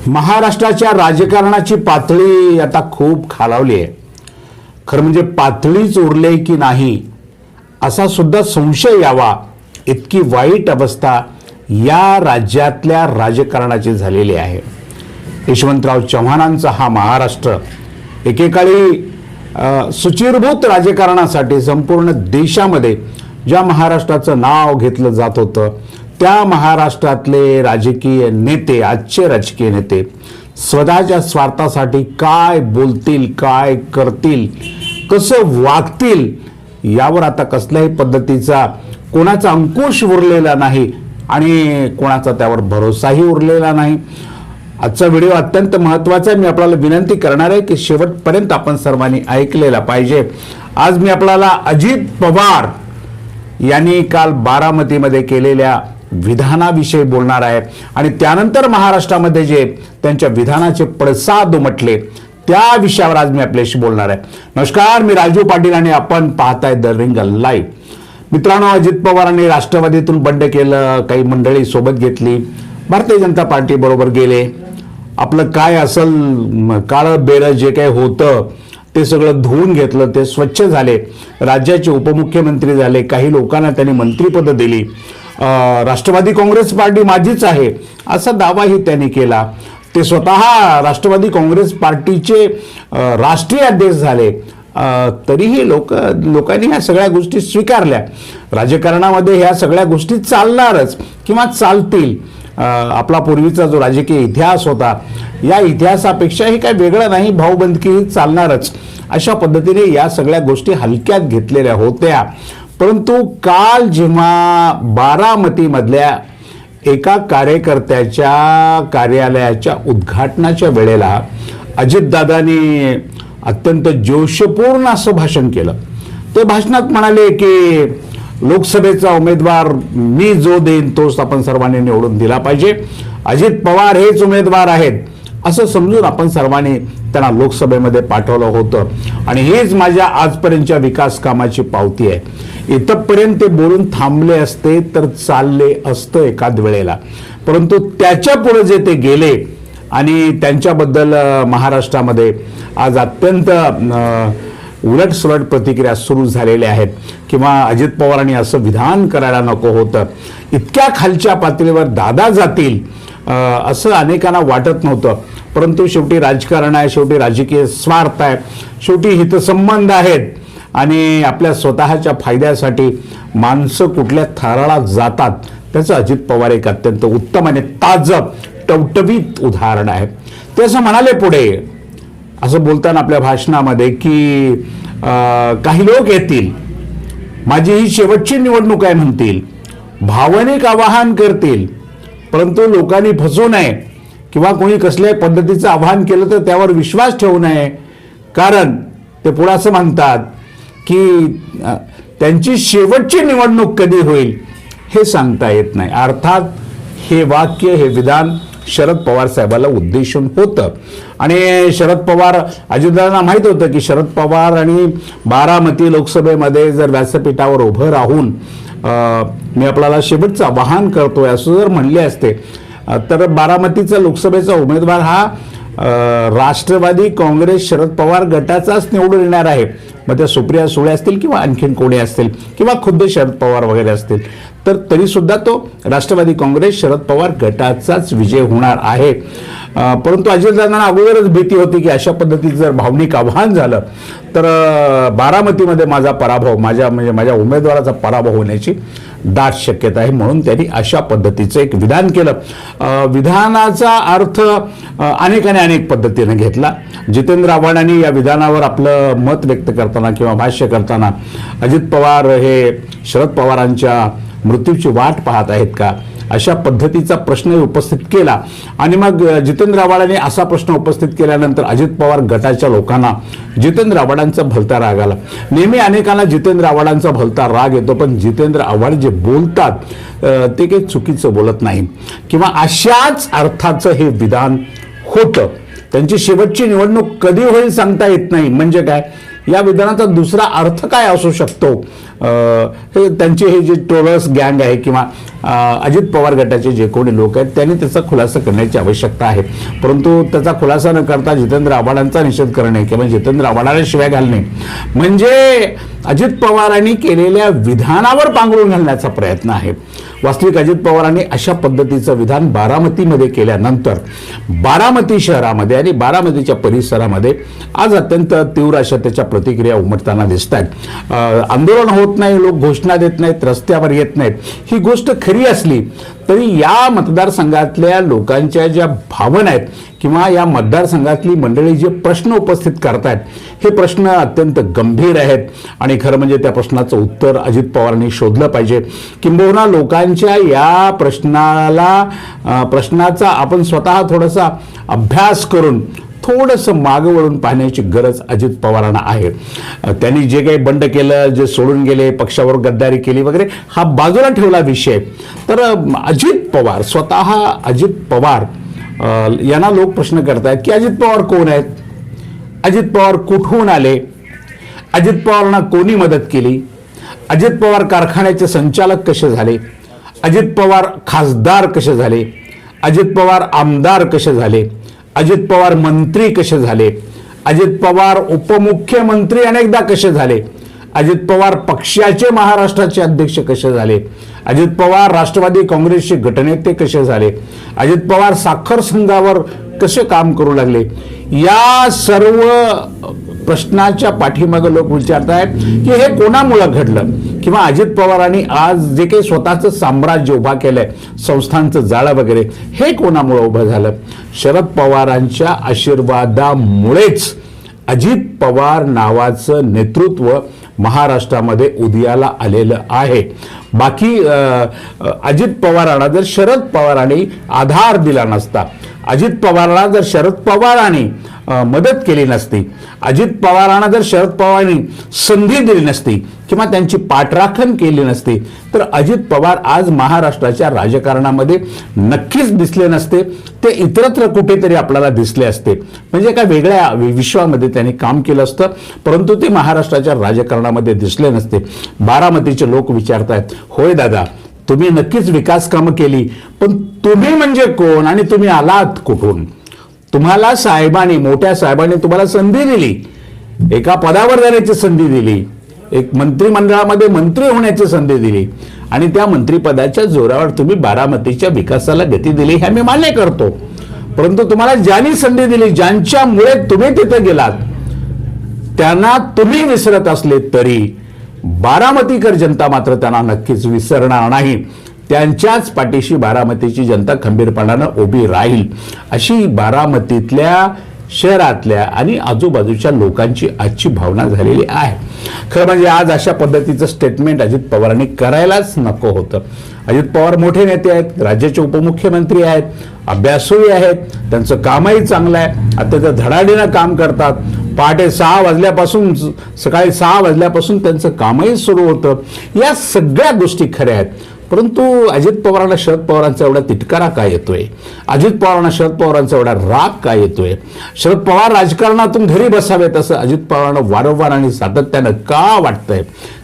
महाराष्ट्राच्या राजकारणाची पातळी आता खूप खालावली आहे. खरं म्हणजे पातळीच उरले की नाही असा सुद्धा संशय यावा इतकी वाईट अवस्था या राज्यातल्या राजकारणाची झालेली आहे. यशवंतराव चव्हाणांचा हा महाराष्ट्र एकेकाळी सुचिरभूत राजकारणासाठी संपूर्ण देशामध्ये ज्या महाराष्ट्राचं नाव घेतलं जात होतं त्या महाराष्ट्रातले राजकीय नेते, आजचे राजकीय नेते स्वतःच्या स्वार्थासाठी काय बोलतील, काय करतील, कसं वागतील यावर आता कसल्याही पद्धतीचा कोणाचा अंकुश उरलेला नाही आणि कोणाचा त्यावर भरोसाही उरलेला नाही. आजचा व्हिडिओ अत्यंत महत्त्वाचा आहे. मी आपल्याला विनंती करणार आहे की शेवटपर्यंत आपण सर्वांनी ऐकलेला पाहिजे. आज मी आपल्याला अजित पवार यांनी काल बारामतीमध्ये केलेल्या विधानाविषयी बोलणार आहे आणि त्यानंतर महाराष्ट्रामध्ये जे त्यांच्या विधानाचे पडसाद उमटले त्या विषयावर आज मी आपल्याशी बोलणार आहे. नमस्कार, मी राजू पाटील आणि आपण पाहताय द रिंग लाईव्ह. मित्रांनो, अजित पवारांनी राष्ट्रवादीतून बंड केलं, काही मंडळी सोबत घेतली, भारतीय जनता पार्टी बरोबर गेले. आपलं काय असल काळं बेरं जे काही होतं ते सगळं धुवून घेतलं, ते स्वच्छ झाले, राज्याचे उपमुख्यमंत्री झाले, काही लोकांना त्यांनी मंत्रिपद दिली. राष्ट्रवादी काँग्रेस पार्टी माझीच आहे असा दावाही त्यांनी केला. ते स्वतः राष्ट्रवादी काँग्रेस पार्टीचे राष्ट्रीय अध्यक्ष झाले. तरीही लोकांनी ह्या सगळ्या गोष्टी स्वीकारल्या. राजकारणामध्ये ह्या सगळ्या गोष्टी चालणारच किंवा चालतील. आपला पूर्वीचा जो राजकीय इतिहास होता या इतिहासापेक्षाही काही वेगळं नाही, भाऊबंदकी चालणारच अशा पद्धतीने या सगळ्या गोष्टी हलक्यात घेतलेल्या होत्या. परंतु काल जेव्हा बारामतीमधल्या एका कार्यकर्त्याच्या कार्यालयाच्या उद्घाटनाच्या वेळेला अजितदादांनी अत्यंत जोशपूर्ण असं भाषण केलं. ते भाषणात म्हणाले की लोकसभेचा उमेदवार मी जो देईन तोच आपण सर्वांनी निवडून दिला पाहिजे, अजित पवार हेच उमेदवार आहेत असं समजून आपण सर्वांनी त्यांना लोकसभेमध्ये पाठवलं होतं आणि हेच माझ्या आजपर्यंतच्या विकास कामाची पावती आहे. इथपर्यंत ते बोलून थांबले असते तर चालले असतं एखाद वेळेला, परंतु त्याच्या पुढे जे ते गेले आणि त्यांच्याबद्दल महाराष्ट्रामध्ये आज अत्यंत उलटसुलट प्रतिक्रिया सुरू झालेल्या आहेत. किंवा अजित पवारांनी असं विधान करायला नको होतं, इतक्या खालच्या पातळीवर दादा जातील असं अनेकांना वाटत नव्हतं. परंतु शेवटी राजकारण आहे, शेवटी राजकीय स्वार्थ आहे, शेवटी हितसंबंध आहेत आणि आपल्या स्वतःच्या फायद्यासाठी माणसं कुठल्या थराला जातात त्याचं अजित पवार एक अत्यंत उत्तम आणि ताजं टवटवीत उदाहरण आहे. ते असं म्हणाले पुढे असं बोलताना आपल्या भाषणामध्ये की काही लोक येतील, माझी ही शेवटची निवडणूक आहे म्हणतील, भावनिक आवाहन करतील, परंतु लोकांनी फसू नये किंवा कोणी कसल्याही पद्धतीचं आवाहन केलं तर त्यावर विश्वास ठेवू नये. कारण ते पुढे असं म्हणतात की त्यांची शेवटची निवडणूक कधी होईल हे सांगता येत नाही. अर्थात हे वाक्य, हे विधान शरद पवार साहेबाला उद्देशून होतं आणि शरद पवार, अजितदादांना माहीत होतं की शरद पवार आणि बारामती लोकसभेमध्ये जर व्यासपीठावर उभं राहून मी आपल्याला शेवटचं आवाहन करतोय असं जर म्हणले असते तर बारामतीचा लोकसभेचा उमेदवार हा राष्ट्रवादी काँग्रेस शरद पवार गटाचाच निवडून येणार आहे. मग त्या सुप्रिया सुळे असतील किंवा आणखीन कोणी असतील किंवा खुद्द शरद पवार वगैरे असतील तर तरी सुद्धा तो राष्ट्रवादी काँग्रेस शरद पवार गटाचाच विजय होणार आहे. परंतु अजितदादांना अगोदरच भीती होती की अशा पद्धतीचं जर भावनिक आव्हान झालं तर बारामतीमध्ये माझा पराभव, माझ्या उमेदवाराचा पराभव होण्याची दाट शक्यता आहे. म्हणून त्यांनी अशा पद्धतीचं एक विधान केलं. विधानाचा अर्थ अनेकाने अनेक पद्धतीने घेतला. जितेंद्र आव्हाडांनी या विधानावर आपलं मत व्यक्त करताना किंवा भाष्य करताना अजित पवार हे शरद पवारांच्या मृत्यूची वाट पाहत आहेत का अशा पद्धतीचा प्रश्न उपस्थित केला. आणि मग जितेंद्र आव्हाडांनी असा प्रश्न उपस्थित केल्यानंतर अजित पवार गटाच्या लोकांना जितेंद्र आव्हाडांचा भलता राग आला. नेहमी अनेकांना जितेंद्र आव्हाडांचा भलता राग येतो, पण जितेंद्र आव्हाड जे बोलतात ते काही चुकीचं बोलत नाही किंवा अशाच अर्थाचं हे विधान होतं. त्यांची शेवटची निवडणूक कधी होईल सांगता येत नाही. म्हणजे काय, या विधानाचा दुसरा अर्थ काय असू शकतो, हे त्यांचे हे जे टोरस गँग आहे किंवा अजित पवार गटाचे जे कोणी लोक आहेत त्यांनी त्याचा खुलासा करण्याची आवश्यकता आहे. परंतु त्याचा खुलासा न करता जितेंद्र आव्हाडांचा निषेध करणे किंवा जितेंद्र आव्हाडाला शिव्या घालणे म्हणजे अजित पवारांनी केलेल्या विधानावर पांघरून घालण्याचा प्रयत्न आहे. वास्तविक अजित पवारांनी अशा पद्धतीचं विधान बारामतीमध्ये केल्यानंतर बारामती शहरामध्ये आणि बारामतीच्या परिसरामध्ये आज अत्यंत तीव्र अशा त्याच्या प्रतिक्रिया उमटताना दिसत आहेत. आंदोलन होत नाही, लोक घोषणा देत नाहीत, रस्त्यावर येत नाहीत, ही गोष्ट खरी असली तरी या मतदारसंघातल्या लोकांच्या ज्या भावना आहेत किंवा या मतदारसंघातली मंडळी जे प्रश्न उपस्थित करतायत हे प्रश्न अत्यंत गंभीर आहेत आणि खरं म्हणजे त्या प्रश्नाचं उत्तर अजित पवारांनी शोधलं पाहिजे. किंबहुना लोकांच्या या प्रश्नाचा आपण स्वतः थोडासा अभ्यास करून थोडंसं मागं वळून पाहण्याची गरज अजित पवारांना आहे. त्यांनी जे काही बंड केलं, जे सोडून गेले, पक्षावर गद्दारी केली वगैरे हा बाजूला ठेवला विषय, तर अजित पवार स्वतः अजित पवार यांना लोक प्रश्न करतायत की अजित पवार कोण आहेत, अजित पवार कुठून आले, अजित पवारांना कोणी मदत केली, अजित पवार कारखान्याचे संचालक कसे झाले, अजित पवार खासदार कसे झाले, अजित पवार आमदार कसे झाले, अजित पवार मंत्री कसे झाले, अजित पवार उपमुख्यमंत्री अनेकदा कसे झाले, अजित पवार पक्षाचे महाराष्ट्राचे अध्यक्ष कसे झाले, अजित पवार राष्ट्रवादी काँग्रेसचे गटनेते कसे झाले, अजित पवार साखर संघावर कसे काम करू लागले, या सर्व प्रश्नाच्या पाठीमागे लोक विचारत आहेत की हे कोणामुळे घडलं किंवा अजित पवारांनी आज जे काही स्वतःचं साम्राज्य उभा केलंय, संस्थांचं जाळं वगैरे, हे कोणामुळे उभं झालं. शरद पवारांच्या आशीर्वादामुळेच अजित पवार नावाचं नेतृत्व महाराष्ट्रामध्ये उदयाला आलेलं आहे. बाकी अजित पवारांना जर शरद पवारांनी आधार दिला नसता, अजित पवारांना जर शरद पवारांनी मदत केली नसती, अजित पवारांना जर शरद पवारांनी संधी दिली नसती किंवा त्यांची पाठराखण केली नसती तर अजित पवार आज महाराष्ट्राच्या राजकारणामध्ये नक्कीच दिसले नसते. ते इतरत्र कुठेतरी आपल्याला दिसले असते, म्हणजे एका वेगळ्या विश्वामध्ये त्यांनी काम केलं असतं, परंतु ते महाराष्ट्राच्या राजकारणामध्ये दिसले नसते. बारामतीचे लोक विचारतायत, होय दादा तुम्ही नक्कीच विकास कामं केली, पण तुम्ही म्हणजे कोण आणि तुम्ही आलात कुठून? तुम्हाला साहेबांनी, मोठ्या साहेबांनी तुम्हाला संधी दिली, एका पदावर जाण्याची संधी दिली, एक मंत्रिमंडळामध्ये मंत्री होण्याची संधी दिली आणि त्या मंत्रिपदाच्या जोरावर तुम्ही बारामतीच्या विकासाला गती दिली, हे मी मान्य करतो. परंतु तुम्हाला ज्यांनी संधी दिली, ज्यांच्यामुळे तुम्ही तिथे गेलात, त्यांना तुम्ही विसरत असले तरी बारामतीकर जनता मात्र त्यांना नक्कीच विसरणार नाही. त्यांच्याच पाठीशी बारामतीची जनता खंबीरपणानं उभी राहील, अशी बारामतीतल्या, शहरातल्या आणि आजूबाजूच्या लोकांची आजची भावना झालेली आहे. खरं म्हणजे आज अशा पद्धतीचं स्टेटमेंट अजित पवारांनी करायलाच नको होतं. अजित पवार मोठे नेते आहेत, राज्याचे उपमुख्यमंत्री आहेत, अभ्यासूही आहेत, त्यांचं कामही चांगलं आहे, अत्यंत धडाडीनं काम करतात. पहाटे 6 वाजल्यापासून, सकाळी 6 वाजल्यापासून त्यांचं कामही सुरू होतं. या सगळ्या गोष्टी खऱ्या आहेत. परंतु अजित पवारांना शरद पवारांचा एवढा तिटकारा काय येतोय, अजित पवारांना शरद पवारांचा एवढा राग काय येतोय, शरद पवार राजकारणातून घरी बसावेत असं अजित पवारांना वारंवार आणि सातत्यानं का वाटतंय,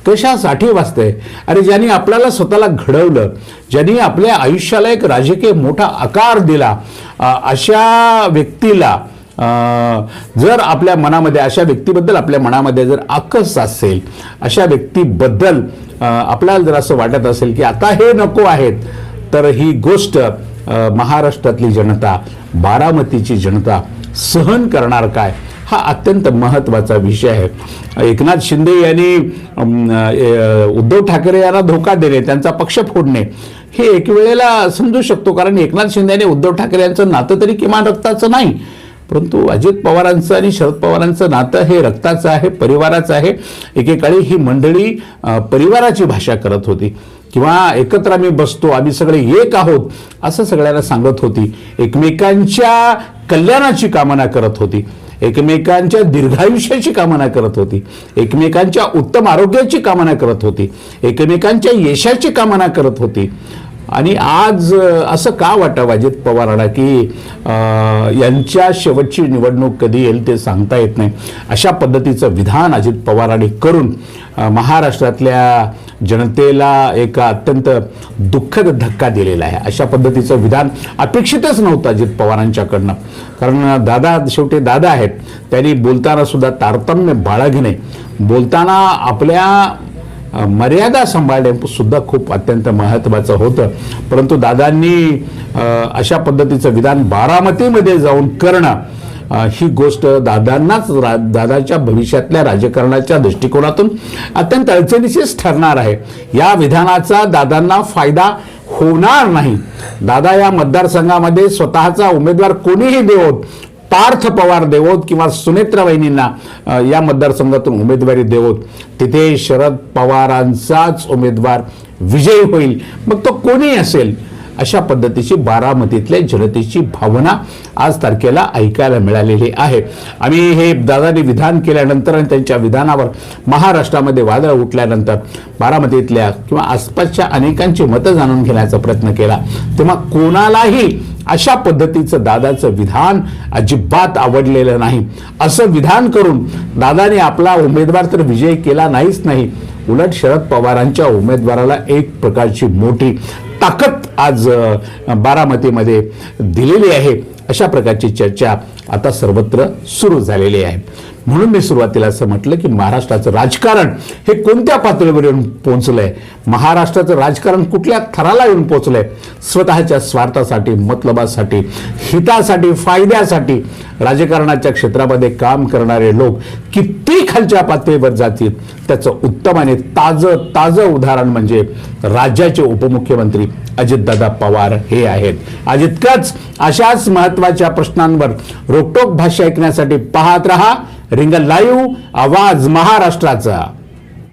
कशासाठी वाचतंय? अरे ज्यांनी आपल्याला स्वतःला घडवलं, ज्यांनी आपल्या आयुष्याला एक राजकीय मोठा आकार दिला, अशा व्यक्तीला जर आपल्या मनामध्ये, अशा व्यक्तीबद्दल आपल्या मनामध्ये जर आकस असेल, अशा व्यक्तीबद्दल आपल्याला जर असं वाटत असेल की आता हे नको आहेत, तर ही गोष्ट महाराष्ट्रातली जनता, बारामतीची जनता सहन करणार काय, हा अत्यंत महत्त्वाचा विषय आहे. एकनाथ शिंदे यांनी उद्धव ठाकरे यांना धोका देणे, त्यांचा पक्ष फोडणे, हे एक वेळेला समजू शकतो, कारण एकनाथ शिंदे आणि उद्धव ठाकरे यांचं नातं तरी किमान रक्ताचं नाही, परंतु अजित पवारांचं आणि शरद पवारांचं नातं हे रक्ताचं आहे, परिवाराचं आहे. एकेकाळी ही मंडळी परिवाराची भाषा करत होती किंवा एकत्र आम्ही बसतो, आम्ही सगळे एक आहोत असं सगळ्यांना सांगत होती. एकमेकांच्या कल्याणाची कामना करत होती, एकमेकांच्या दीर्घायुष्याची कामना करत होती, एकमेकांच्या उत्तम आरोग्याची कामना करत होती, एकमेकांच्या यशाची कामना करत होती. आणि आज असं का वाटावं अजित पवारांना की यांच्या शेवटची निवडणूक कधी येईल ते सांगता येत नाही, अशा पद्धतीचं विधान अजित पवारांनी करून महाराष्ट्रातल्या जनतेला एक अत्यंत दुःखद धक्का दिलेला आहे. अशा पद्धतीचं विधान अपेक्षितच नव्हतं अजित पवारांच्याकडनं. कारण दादा शेवटी दादा आहेत, त्यांनी बोलताना सुद्धा तारतम्य बाळगणे, बोलताना आपल्या मर्यादा सांभाळणे सुद्धा खूप अत्यंत महत्त्वाचं होतं. परंतु दादांनी अशा पद्धतीचं विधान बारामतीमध्ये जाऊन करणं ही गोष्ट दादाच्या भविष्यातल्या राजकारणाच्या दृष्टिकोनातून अत्यंत अडचणीचीच ठरणार आहे. या विधानाचा दादांना फायदा होणार नाही. दादा या मतदारसंघामध्ये स्वतःचा उमेदवार कोणीही देवोत, पार्थ पवार देवोत किंवा सुनेत्रा वहिनींना या मतदारसंघातून उमेदवारी देवोत, तिथे शरद पवारांचाच उमेदवार विजयी होईल, मग तो कोणी असेल. अशा पद्धतीची बारामतीतल्या जनतेची भावना आज तारखेला ऐकायला मिळालेली आहे. आम्ही हे दादांनी विधान केल्यानंतर आणि त्यांच्या विधानावर महाराष्ट्रामध्ये वादळ उठल्यानंतर बारामतीतल्या किंवा आसपासच्या अनेकांची मतं जाणून घेण्याचा प्रयत्न केला, तेव्हा कोणालाही अशा पद्धतीचं दादाचं विधान अजिबात आवडलेलं नाही. असं विधान करून दादाने आपला उमेदवार तर विजय केला नाहीच नाही, उलट शरद पवारांच्या उमेदवाराला एक प्रकारची मोठी ताकद आज बारामतीमध्ये दिलेली आहे. अशा प्रकारची चर्चा आता सर्वत्र सुरू झालेली आहे. म्हणून मी सुरुवातीला असं म्हटलं की महाराष्ट्राचं राजकारण हे कोणत्या पातळीवर येऊन पोहोचलंय, महाराष्ट्राचं राजकारण कुठल्या थराला येऊन पोहोचलंय. स्वतःच्या स्वार्थासाठी, मतलबासाठी, हितासाठी, फायद्यासाठी राजकारणाच्या क्षेत्रामध्ये काम करणारे लोक किती खालच्या पातळीवर जातील त्याचं उत्तम आणि ताजं उदाहरण म्हणजे राज्याचे उपमुख्यमंत्री अजितदादा पवार हे आहेत. आज इतकंच. अशाच महत्त्वाच्या प्रश्नांवर रोखठोक भाष्य ऐकण्यासाठी पाहत रहा रिंगण लाईव्ह, आवाज महाराष्ट्राचा.